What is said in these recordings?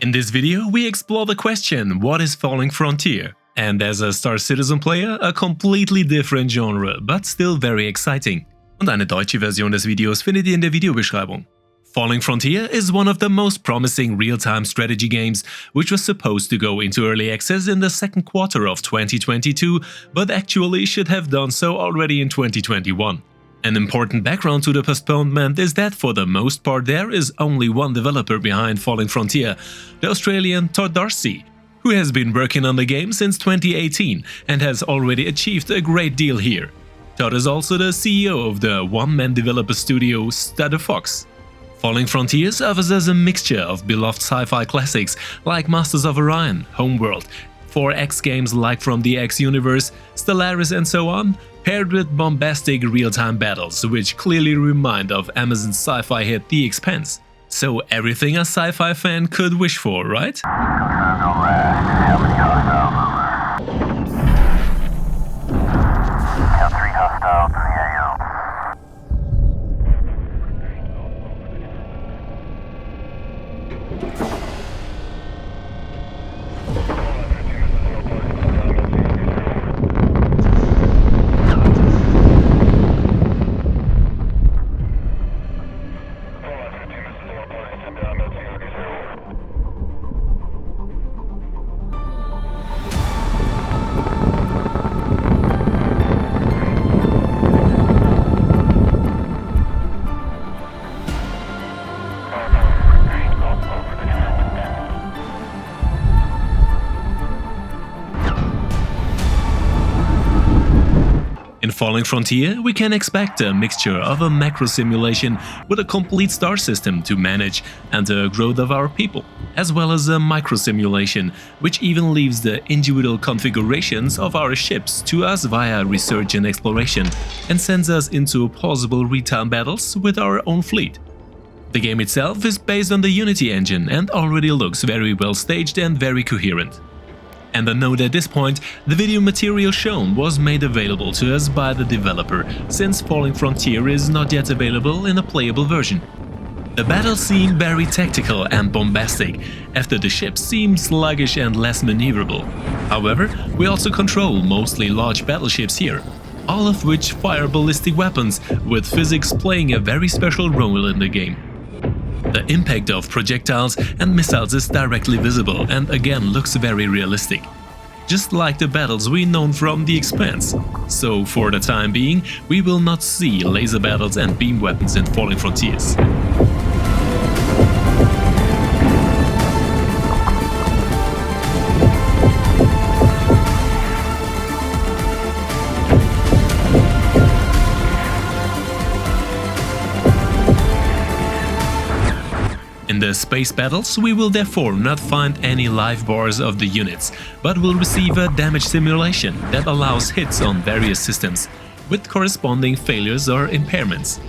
In this video, we explore the question, what is Falling Frontier? And as a Star Citizen player, a completely different genre, but still very exciting. Und eine deutsche Version des Videos findet ihr in der Videobeschreibung. Falling Frontier is one of the most promising real-time strategy games, which was supposed to go into early access in the second quarter of 2022, but actually should have done so already in 2021. An important background to the postponement is that for the most part there is only one developer behind Falling Frontier, the Australian Todd Darcy, who has been working on the game since 2018 and has already achieved a great deal here. Todd is also the CEO of the one-man developer studio Stutter Fox. Falling Frontiers offers us a mixture of beloved sci-fi classics like Masters of Orion, Homeworld, 4X games like From the X Universe, Stellaris and so on, paired with bombastic real-time battles which clearly remind of Amazon's sci-fi hit The Expanse. So everything a sci-fi fan could wish for, right? In Falling Frontier, we can expect a mixture of a macro simulation with a complete star system to manage and the growth of our people, as well as a micro simulation, which even leaves the individual configurations of our ships to us via research and exploration, and sends us into plausible real-time battles with our own fleet. The game itself is based on the Unity engine and already looks very well staged and very coherent. And a note at this point, the video material shown was made available to us by the developer, since Falling Frontier is not yet available in a playable version. The battles seem very tactical and bombastic, after the ships seem sluggish and less maneuverable. However, we also control mostly large battleships here, all of which fire ballistic weapons, with physics playing a very special role in the game. The impact of projectiles and missiles is directly visible and again looks very realistic, just like the battles we know from The Expanse. So for the time being, we will not see laser battles and beam weapons in Falling Frontiers. In the space battles, we will therefore not find any life bars of the units, but will receive a damage simulation that allows hits on various systems, with corresponding failures or impairments.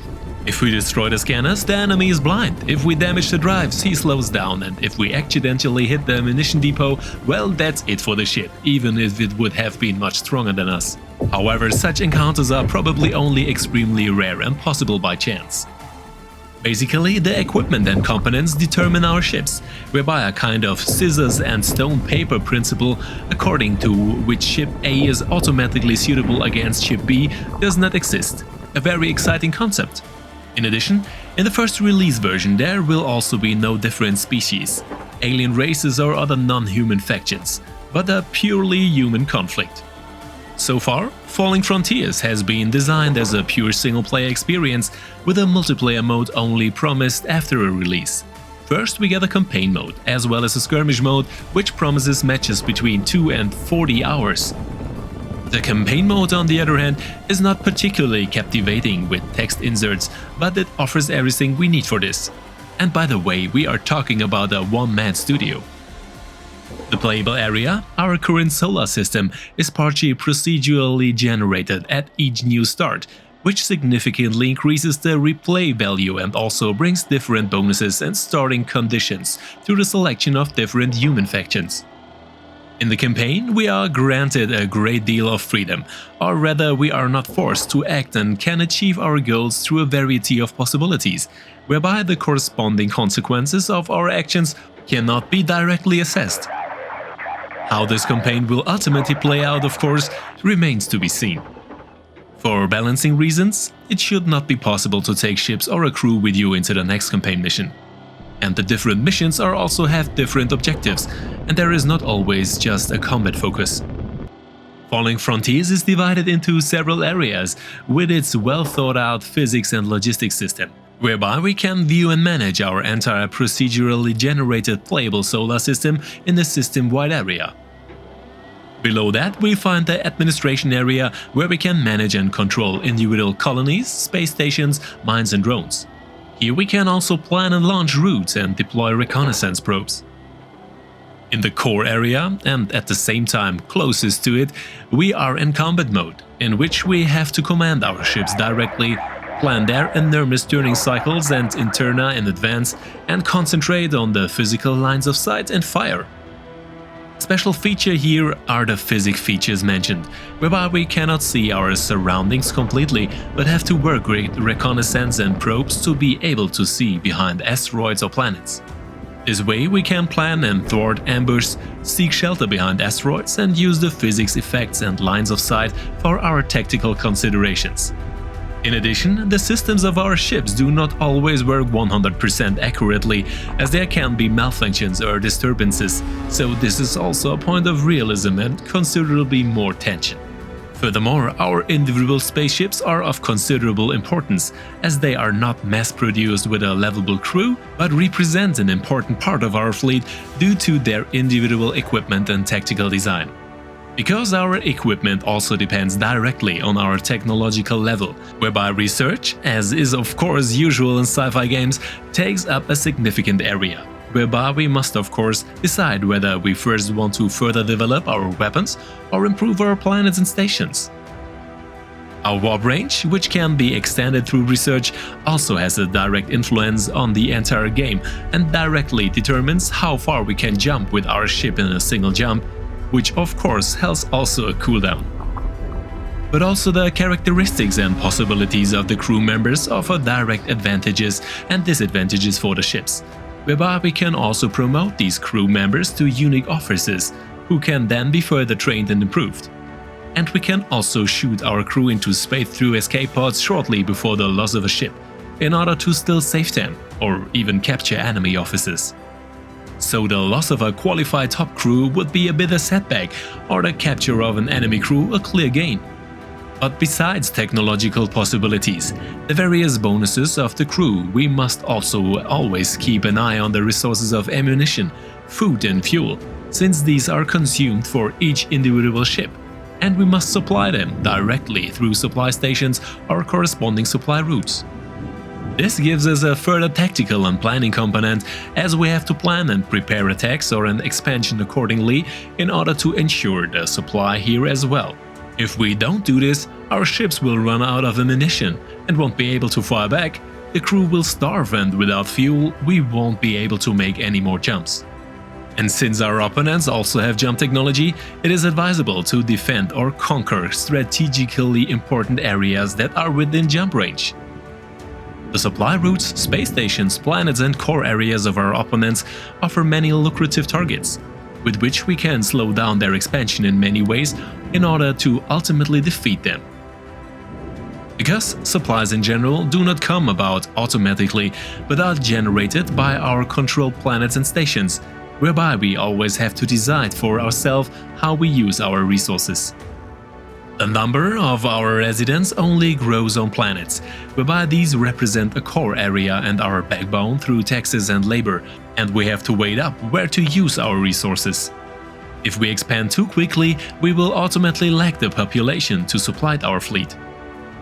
If we destroy the scanners, the enemy is blind, if we damage the drives, he slows down, and if we accidentally hit the ammunition depot, well, that's it for the ship, even if it would have been much stronger than us. However, such encounters are probably only extremely rare and possible by chance. Basically, the equipment and components determine our ships, whereby a kind of scissors and stone paper principle, according to which ship A is automatically suitable against ship B, does not exist. A very exciting concept. In addition, in the first release version there will also be no different species, alien races or other non-human factions, but a purely human conflict. So far, Falling Frontiers has been designed as a pure single-player experience with a multiplayer mode only promised after a release. First we get a campaign mode, as well as a skirmish mode, which promises matches between 2 and 40 hours. The campaign mode, on the other hand, is not particularly captivating with text inserts, but it offers everything we need for this. And by the way, we are talking about a one-man studio. The playable area, our current solar system, is partially procedurally generated at each new start, which significantly increases the replay value and also brings different bonuses and starting conditions through the selection of different human factions. In the campaign, we are granted a great deal of freedom, or rather we are not forced to act and can achieve our goals through a variety of possibilities, whereby the corresponding consequences of our actions cannot be directly assessed. How this campaign will ultimately play out, of course, remains to be seen. For balancing reasons, it should not be possible to take ships or a crew with you into the next campaign mission. And the different missions also have different objectives, and there is not always just a combat focus. Falling Frontiers is divided into several areas with its well-thought-out physics and logistics system, whereby we can view and manage our entire procedurally generated playable solar system in the system-wide area. Below that, we find the administration area, where we can manage and control individual colonies, space stations, mines and drones. Here we can also plan and launch routes and deploy reconnaissance probes. In the core area, and at the same time closest to it, we are in combat mode, in which we have to command our ships directly, plan their enormous turning cycles and interna in advance, and concentrate on the physical lines of sight and fire. Special feature here are the physics features mentioned, whereby we cannot see our surroundings completely, but have to work with reconnaissance and probes to be able to see behind asteroids or planets. This way we can plan and thwart ambush, seek shelter behind asteroids and use the physics effects and lines of sight for our tactical considerations. In addition, the systems of our ships do not always work 100% accurately, as there can be malfunctions or disturbances, so this is also a point of realism and considerably more tension. Furthermore, our individual spaceships are of considerable importance, as they are not mass-produced with a lovable crew, but represent an important part of our fleet due to their individual equipment and tactical design. Because our equipment also depends directly on our technological level, whereby research, as is of course usual in sci-fi games, takes up a significant area, whereby we must of course decide whether we first want to further develop our weapons or improve our planets and stations. Our warp range, which can be extended through research, also has a direct influence on the entire game and directly determines how far we can jump with our ship in a single jump, which of course has also a cooldown. But also the characteristics and possibilities of the crew members offer direct advantages and disadvantages for the ships, whereby we can also promote these crew members to unique officers, who can then be further trained and improved. And we can also shoot our crew into space through escape pods shortly before the loss of a ship, in order to still save them, or even capture enemy officers. So the loss of a qualified top crew would be a bit a setback, or the capture of an enemy crew a clear gain. But besides technological possibilities, the various bonuses of the crew, we must also always keep an eye on the resources of ammunition, food and fuel, since these are consumed for each individual ship, and we must supply them directly through supply stations or corresponding supply routes. This gives us a further tactical and planning component, as we have to plan and prepare attacks or an expansion accordingly in order to ensure the supply here as well. If we don't do this, our ships will run out of ammunition and won't be able to fire back, the crew will starve, and without fuel we won't be able to make any more jumps. And since our opponents also have jump technology, it is advisable to defend or conquer strategically important areas that are within jump range. The supply routes, space stations, planets and core areas of our opponents offer many lucrative targets, with which we can slow down their expansion in many ways in order to ultimately defeat them. Because supplies in general do not come about automatically, but are generated by our controlled planets and stations, whereby we always have to decide for ourselves how we use our resources. The number of our residents only grows on planets, whereby these represent a core area and our backbone through taxes and labor, and we have to weigh up where to use our resources. If we expand too quickly, we will ultimately lack the population to supply our fleet.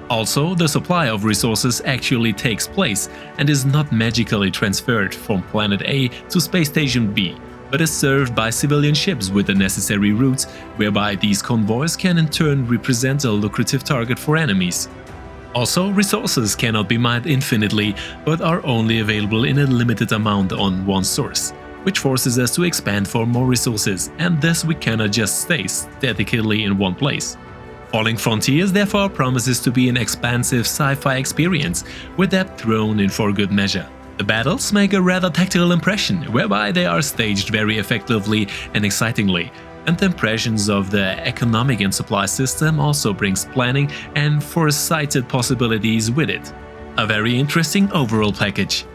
Also, the supply of resources actually takes place and is not magically transferred from Planet A to Space Station B, but is served by civilian ships with the necessary routes, whereby these convoys can in turn represent a lucrative target for enemies. Also, resources cannot be mined infinitely, but are only available in a limited amount on one source, which forces us to expand for more resources, and thus we cannot just stay statically in one place. Falling Frontiers therefore promises to be an expansive sci-fi experience, with depth thrown in for good measure. The battles make a rather tactical impression, whereby they are staged very effectively and excitingly, and the impressions of the economic and supply system also brings planning and foresighted possibilities with it. A very interesting overall package.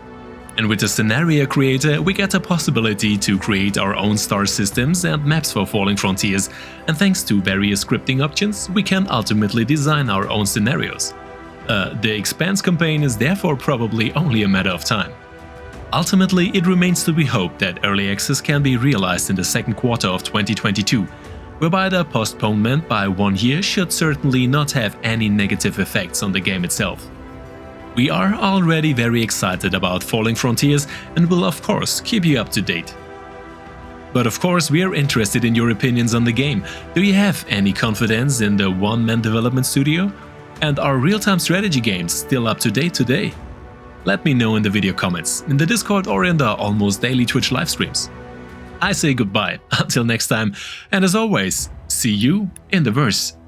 And with the scenario creator, we get a possibility to create our own star systems and maps for Falling Frontiers, and thanks to various scripting options, we can ultimately design our own scenarios. The Expanse campaign is therefore probably only a matter of time. Ultimately, it remains to be hoped that early access can be realized in the second quarter of 2022, whereby the postponement by 1 year should certainly not have any negative effects on the game itself. We are already very excited about Falling Frontiers and will of course keep you up to date. But of course we are interested in your opinions on the game. Do you have any confidence in the one-man development studio? And are real-time strategy games still up to date today? Let me know in the video comments, in the Discord or in the almost daily Twitch live streams. I say goodbye, until next time, and as always, see you in the verse.